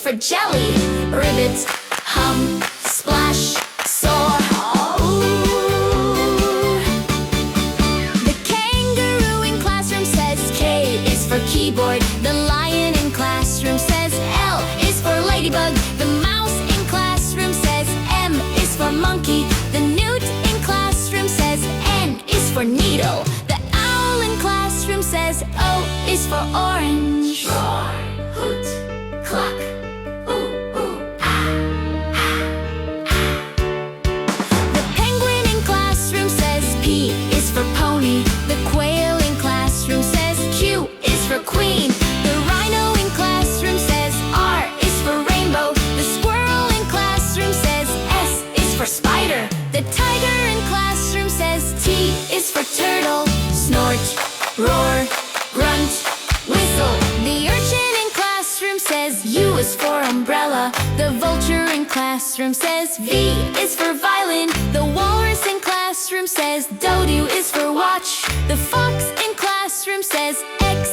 for jelly. Ribbit, hum, splash, soar. Ooh. The kangaroo in classroom says K is for keyboard. The lion in classroom says L is for ladybug. The mouse in classroom says M is for monkey. The newt in classroom says N is for needle. The owl in classroom says O is for orange. Roar, hoot, cluck, ooh, ooh, ah, ah, ah. The penguin in classroom says P is for pony. The quail in classroom says Q is for queen. The rhino in classroom says R is for rainbow. The squirrel in classroom says S is for spider. The tiger in classroom says T is for turtle. Snort, roar, grunt, whistle. The urchin in classroom says U is for umbrella. The vulture in classroom says V is for violin. The walrus in classroom says W is for watch. The fox in classroom says X